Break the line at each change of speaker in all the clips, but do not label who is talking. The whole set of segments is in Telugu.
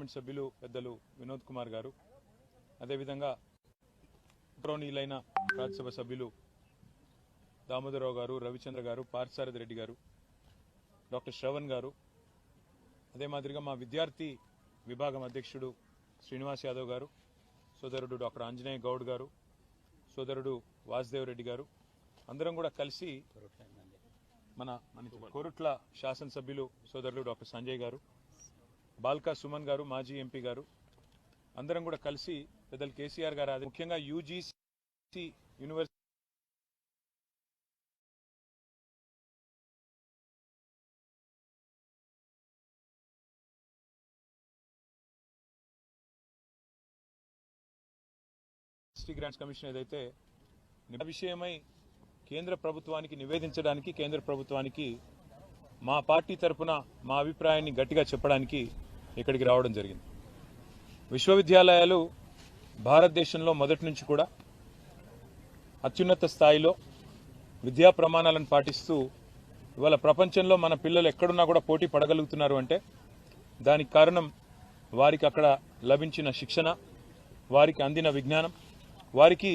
పార్లమెంట్ సభ్యులు పెద్దలు వినోద్ కుమార్ గారు, అదేవిధంగా గౌరవనీయులైన రాజ్యసభ సభ్యులు దామోదరరావు గారు, రవిచంద్ర గారు, పార్థసారథి రెడ్డి గారు, డాక్టర్ శ్రవణ్ గారు, అదే మాదిరిగా మా విద్యార్థి విభాగం అధ్యక్షుడు శ్రీనివాస్ యాదవ్ గారు, సోదరుడు డాక్టర్ ఆంజనేయ గౌడ్ గారు, సోదరుడు వాసుదేవ్ రెడ్డి గారు, అందరం కూడా కలిసి మన కోరుట్ల శాసనసభ్యులు సోదరులు డాక్టర్ సంజయ్ గారు, బాల్కా సుమన్ గారు, మాజీ ఎంపీ గారు, అందరం కూడా కలిసి పెద్దలు కేసీఆర్ గారు, అది ముఖ్యంగా యూజీసీ యూనివర్సిటీ గ్రాంట్స్ కమిషన్ ఏదైతే విషయమై కేంద్ర ప్రభుత్వానికి నివేదించడానికి, కేంద్ర ప్రభుత్వానికి మా పార్టీ తరఫున మా అభిప్రాయాన్ని గట్టిగా చెప్పడానికి ఇక్కడికి రావడం జరిగింది. విశ్వవిద్యాలయాలు భారతదేశంలో మొదటి నుంచి కూడా అత్యున్నత స్థాయిలో విద్యా ప్రమాణాలను పాటిస్తూ ఇవాళ ప్రపంచంలో మన పిల్లలు ఎక్కడున్నా కూడా పోటీ పడగలుగుతున్నారు అంటే దానికి కారణం వారికి అక్కడ లభించిన శిక్షణ, వారికి అందిన విజ్ఞానం, వారికి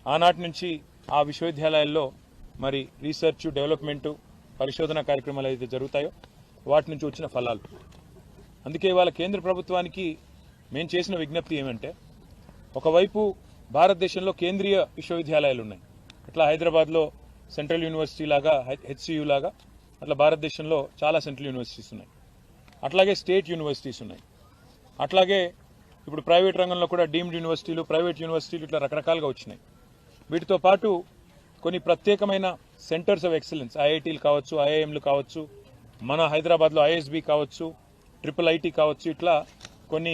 ఆనాటి నుంచి ఆ విశ్వవిద్యాలయాల్లో మరి రీసెర్చ్, డెవలప్మెంటు, పరిశోధన కార్యక్రమాలు అయితే జరుగుతాయో వాటి నుంచి వచ్చిన ఫలాలు. అందుకే ఇవాళ కేంద్ర ప్రభుత్వానికి మేము చేసిన విజ్ఞప్తి ఏమంటే, ఒకవైపు భారతదేశంలో కేంద్రీయ విశ్వవిద్యాలయాలు ఉన్నాయి, అట్లా హైదరాబాద్లో సెంట్రల్ యూనివర్సిటీ లాగా, హెచ్సియు లాగా అట్లా భారతదేశంలో చాలా సెంట్రల్ యూనివర్సిటీస్ ఉన్నాయి, అట్లాగే స్టేట్ యూనివర్సిటీస్ ఉన్నాయి, అట్లాగే ఇప్పుడు ప్రైవేట్ రంగంలో కూడా డీమ్డ్ యూనివర్సిటీలు, ప్రైవేట్ యూనివర్సిటీలు ఇట్లా రకరకాలుగా వచ్చినాయి. వీటితో పాటు కొన్ని ప్రత్యేకమైన సెంటర్స్ ఆఫ్ ఎక్సలెన్స్, ఐఐటీలు కావచ్చు, ఐఐఎంలు కావచ్చు, మన హైదరాబాద్లో ఐఎస్బి కావచ్చు, IIIT కావచ్చు, ఇట్లా కొన్ని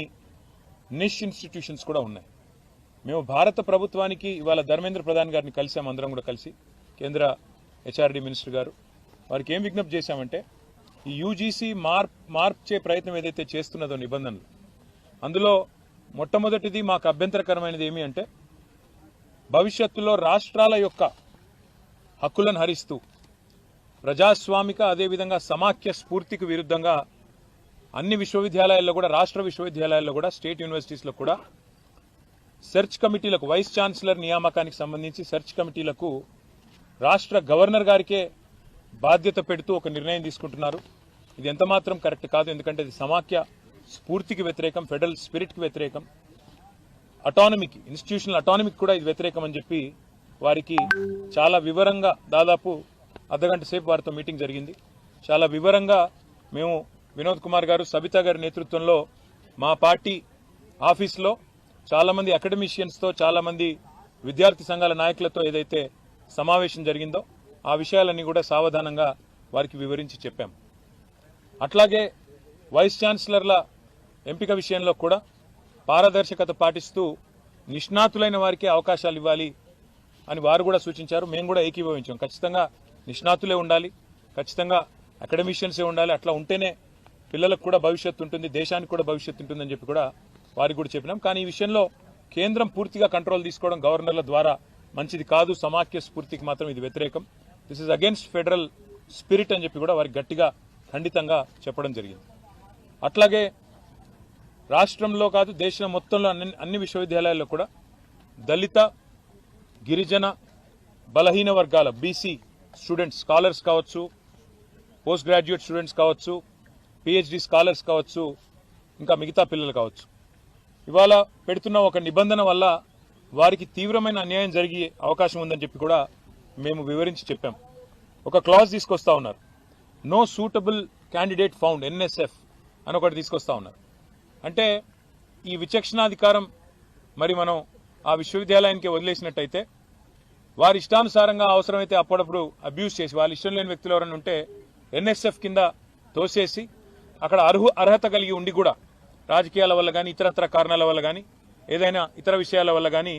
నిష్ ఇన్స్టిట్యూషన్స్ కూడా ఉన్నాయి. మేము భారత ప్రభుత్వానికి ఇవాళ ధర్మేంద్ర ప్రధాన్ గారిని కలిసాం, అందరం కూడా కలిసి, కేంద్ర హెచ్ఆర్డీ మినిస్టర్ గారు, వారికి ఏం విజ్ఞప్తి చేశామంటే, ఈ యూజీసీ మార్చే ప్రయత్నం ఏదైతే చేస్తున్నదో నిబంధనలు, అందులో మొట్టమొదటిది మాకు అభ్యంతరకరమైనది ఏమి అంటే, భవిష్యత్తులో రాష్ట్రాల యొక్క హక్కులను హరిస్తూ ప్రజాస్వామిక, అదేవిధంగా సమాఖ్య స్ఫూర్తికి విరుద్ధంగా అన్ని విశ్వవిద్యాలయాల్లో కూడా, రాష్ట్ర విశ్వవిద్యాలయాల్లో కూడా, స్టేట్ యూనివర్సిటీస్లో కూడా సెర్చ్ కమిటీలకు, వైస్ ఛాన్సలర్ నియామకానికి సంబంధించి సెర్చ్ కమిటీలకు రాష్ట్ర గవర్నర్ గారికే బాధ్యత పెడుతూ ఒక నిర్ణయం తీసుకుంటున్నారు. ఇది ఎంతమాత్రం కరెక్ట్ కాదు, ఎందుకంటే ఇది సమాఖ్య స్ఫూర్తికి వ్యతిరేకం, ఫెడరల్ స్పిరిట్కి వ్యతిరేకం, అటానమీకి, ఇన్స్టిట్యూషనల్ అటానమీకి కూడా ఇది వ్యతిరేకం అని చెప్పి వారికి చాలా వివరంగా, దాదాపు అర్ధగంట సేపు వారితో మీటింగ్ జరిగింది. చాలా వివరంగా మేము వినోద్ కుమార్ గారు, సబితా గారి నేతృత్వంలో మా పార్టీ ఆఫీస్లో చాలామంది అకాడమిషియన్స్తో, చాలామంది విద్యార్థి సంఘాల నాయకులతో ఏదైతే సమావేశం జరిగిందో ఆ విషయాలన్నీ కూడా సావధానంగా వారికి వివరించి చెప్పాం. అట్లాగే వైస్ ఛాన్సలర్ల ఎంపిక విషయంలో కూడా పారదర్శకత పాటిస్తూ నిష్ణాతులైన వారికి అవకాశాలు ఇవ్వాలి అని వారు కూడా సూచించారు. మేము కూడా ఏకీభవించాం. ఖచ్చితంగా నిష్ణాతులే ఉండాలి, ఖచ్చితంగా అకాడమిషియన్సే ఉండాలి, అట్లా ఉంటేనే పిల్లలకు కూడా భవిష్యత్తు ఉంటుంది, దేశానికి కూడా భవిష్యత్తు ఉంటుందని చెప్పి కూడా వారికి కూడా చెప్పినాం. కానీ ఈ విషయంలో కేంద్రం పూర్తిగా కంట్రోల్ తీసుకోవడం గవర్నర్ల ద్వారా మంచిది కాదు, సమాఖ్య స్ఫూర్తికి మాత్రం ఇది వ్యతిరేకం, this is against federal spirit అని చెప్పి కూడా వారికి గట్టిగా ఖండితంగా చెప్పడం జరిగింది. అట్లాగే రాష్ట్రంలో కాదు, దేశం మొత్తంలో అన్ని విశ్వవిద్యాలయాల్లో కూడా దళిత, గిరిజన, బలహీన వర్గాల బీసీ స్టూడెంట్స్, స్కాలర్స్ కావచ్చు, పోస్ట్ గ్రాడ్యుయేట్ స్టూడెంట్స్ కావచ్చు, పిహెచ్డి స్కాలర్స్ కావచ్చు, ఇంకా మిగతా పిల్లలు కావచ్చు, ఇవాళ పెడుతున్న ఒక నిబంధన వల్ల వారికి తీవ్రమైన అన్యాయం జరిగే అవకాశం ఉందని చెప్పి కూడా మేము వివరించి చెప్పాం. ఒక క్లాజ్ తీసుకొస్తా ఉన్నారు, no suitable candidate found, NSF అని ఒకటి తీసుకొస్తా ఉన్నారు. అంటే ఈ విచక్షణాధికారం మరి మనం ఆ విశ్వవిద్యాలయానికి వదిలేసినట్టయితే వారి ఇష్టానుసారంగా అవసరమైతే అప్పుడప్పుడు అబ్యూస్ చేసి, వాళ్ళ ఇష్టం లేని వ్యక్తులు ఎవరైనా ఉంటే NSF కింద తోసేసి అక్కడ అర్హత కలిగి ఉండి కూడా రాజకీయాల వల్ల కానీ, ఇతరత్ర కారణాల వల్ల కానీ, ఏదైనా ఇతర విషయాల వల్ల కానీ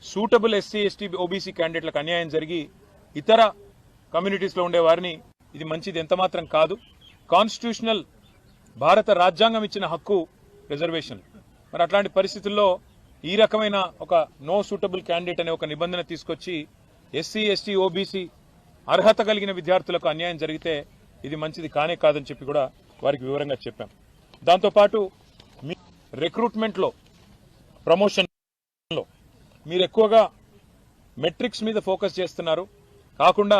సూటబుల్ SC, ST, OBC క్యాండిడేట్లకు అన్యాయం జరిగి ఇతర కమ్యూనిటీస్లో ఉండే వారిని, ఇది మంచిది ఎంతమాత్రం కాదు. కాన్స్టిట్యూషనల్ భారత రాజ్యాంగం ఇచ్చిన హక్కు రిజర్వేషన్. మరి అట్లాంటి పరిస్థితుల్లో ఈ రకమైన ఒక నో సూటబుల్ క్యాండిడేట్ అనే ఒక నిబంధన తీసుకొచ్చి SC, ST, OBC అర్హత కలిగిన విద్యార్థులకు అన్యాయం జరిగితే ఇది మంచిది కానే కాదని చెప్పి కూడా వారికి వివరంగా చెప్పాం. దాంతోపాటు మీ రిక్రూట్మెంట్లో ప్రమోషన్లో మీరు ఎక్కువగా మెట్రిక్స్ మీద ఫోకస్ చేస్తున్నారు కాకుండా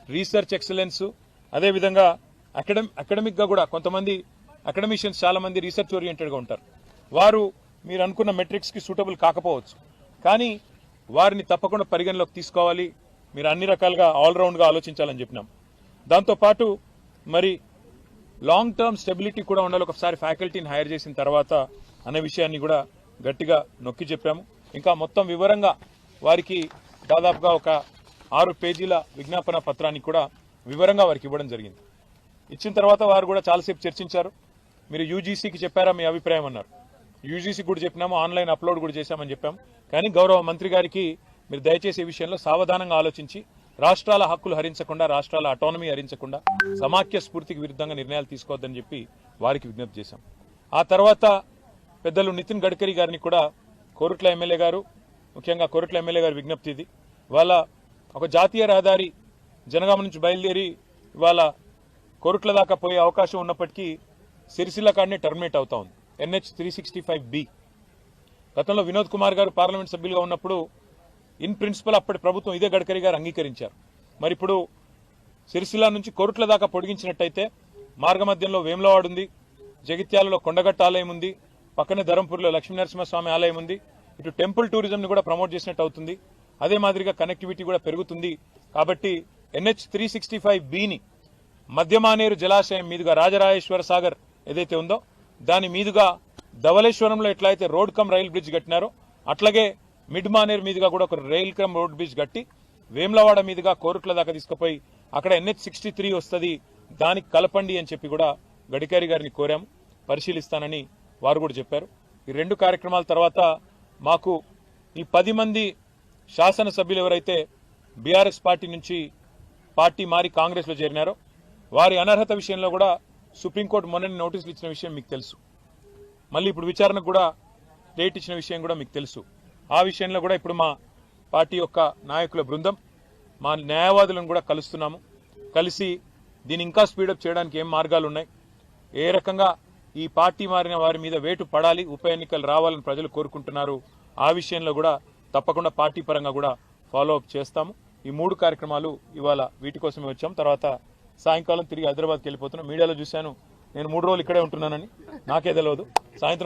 రీసెర్చ్ ఎక్సలెన్స్ అదేవిధంగా అకాడమిక్గా కూడా కొంతమంది అకాడమిషియన్స్ చాలా మంది రీసెర్చ్ ఓరియంటెడ్గా ఉంటారు. వారు మీరు అనుకున్న మెట్రిక్స్కి సూటబుల్ కాకపోవచ్చు, కానీ వారిని తప్పకుండా పరిగణలోకి తీసుకోవాలి. మీరు అన్ని రకాలుగా ఆల్రౌండ్గా ఆలోచించాలని చెప్పినాం. దాంతోపాటు మరి లాంగ్ టర్మ్ స్టెబిలిటీ కూడా ఉండాలి ఒకసారి ఫ్యాకల్టీని హైర్ చేసిన తర్వాత అనే విషయాన్ని కూడా గట్టిగా నొక్కి చెప్పాము. ఇంకా మొత్తం వివరంగా వారికి దాదాపుగా ఒక 6 పేజీల విజ్ఞాపన పత్రాన్ని కూడా వివరంగా వారికి ఇవ్వడం జరిగింది. ఇచ్చిన తర్వాత వారు కూడా చాలాసేపు చర్చించారు. మీరు యూజీసీకి చెప్పారా మీ అభిప్రాయం అన్నారు. యూజీసీ కూడా చెప్పినాము, ఆన్లైన్ అప్లోడ్ కూడా చేశామని చెప్పాము. కానీ గౌరవ మంత్రి గారికి మీరు దయచేసి ఈ విషయంలో సావధానంగా ఆలోచించి రాష్ట్రాల హక్కులు హరించకుండా, రాష్ట్రాల అటానమీ హరించకుండా, సమాఖ్య స్ఫూర్తికి విరుద్ధంగా నిర్ణయాలు తీసుకోవద్దని చెప్పి వారికి విజ్ఞప్తి చేశాం. ఆ తర్వాత పెద్దలు నితిన్ గడ్కరీ గారిని కూడా కోరుట్ల ఎమ్మెల్యే గారు, ముఖ్యంగా కోరుట్ల ఎమ్మెల్యే గారి విజ్ఞప్తి ఇది. ఇవాళ ఒక జాతీయ రహదారి జనగామ నుంచి బయలుదేరి ఇవాళ కోరుట్ల దాకా పోయే అవకాశం ఉన్నప్పటికీ సిరిసిల్ల కాడనే టర్మినేట్ అవుతా ఉంది. NH 365B. గతంలో వినోద్ కుమార్ గారు పార్లమెంట్ సభ్యులుగా ఉన్నప్పుడు ఇన్ ప్రిన్సిపల్ అప్పటి ప్రభుత్వం ఇదే గడ్కరీ గారు అంగీకరించారు. మరి ఇప్పుడు సిరిసిల్ల నుంచి కోరుట్ల దాకా పొడిగించినట్టయితే మార్గమధ్యంలో వేములవాడ ఉంది, జగిత్యాలలో కొండగట్ట ఆలయం ఉంది, పక్కనే ధరంపూర్లో లక్ష్మీనరసింహస్వామి ఆలయం ఉంది. ఇటు టెంపుల్ టూరిజం ని కూడా ప్రమోట్ చేసినట్టు అవుతుంది. అదే మాదిరిగా కనెక్టివిటీ కూడా పెరుగుతుంది. కాబట్టి NH 365Bని మధ్యమానేరు జలాశయం మీదుగా రాజరాజేశ్వర సాగర్ ఏదైతే ఉందో దాని మీదుగా ధవళేశ్వరంలో ఎట్లయితే రోడ్ కమ్ రైల్ బ్రిడ్జ్ కట్టినారో అట్లాగే మిడ్ మానేరు మీదుగా కూడా ఒక రైల్ కమ్ రోడ్ బ్రిడ్జ్ కట్టి వేములవాడ మీదుగా కోరుట్ల దాకా తీసుకుపోయి అక్కడ NH 63 వస్తుంది, దానికి కలపండి అని చెప్పి కూడా గడ్కరీ గారిని కోరాము. పరిశీలిస్తానని వారు కూడా చెప్పారు. ఈ 2 కార్యక్రమాల తర్వాత మాకు ఈ 10 మంది శాసనసభ్యులు ఎవరైతే బీఆర్ఎస్ పార్టీ నుంచి పార్టీ మారి కాంగ్రెస్లో చేరినారో వారి అనర్హత విషయంలో కూడా సుప్రీంకోర్టు మొన్న నోటీసులు ఇచ్చిన విషయం మీకు తెలుసు. మళ్ళీ ఇప్పుడు విచారణకు కూడా డేట్ ఇచ్చిన విషయం కూడా మీకు తెలుసు. ఆ విషయంలో కూడా ఇప్పుడు మా పార్టీ యొక్క నాయకుల బృందం, మా న్యాయవాదులను కూడా కలుస్తున్నాము. కలిసి దీన్ని ఇంకా స్పీడప్ చేయడానికి ఏం మార్గాలు ఉన్నాయి, ఏ రకంగా ఈ పార్టీ మారిన వారి మీద వేటు పడాలి, ఉప ఎన్నికలు రావాలని ప్రజలు కోరుకుంటున్నారు, ఆ విషయంలో కూడా తప్పకుండా పార్టీ పరంగా కూడా ఫాలో అప్ చేస్తాము. ఈ 3 కార్యక్రమాలు ఇవాళ వీటి కోసమే వచ్చాం. తర్వాత సాయంకాలం తిరిగి హైదరాబాద్కి వెళ్ళిపోతున్నాం. మీడియాలో చూశాను నేను 3 రోజులు ఇక్కడే ఉంటున్నానని, నాకే తెలియదు. సాయంత్రం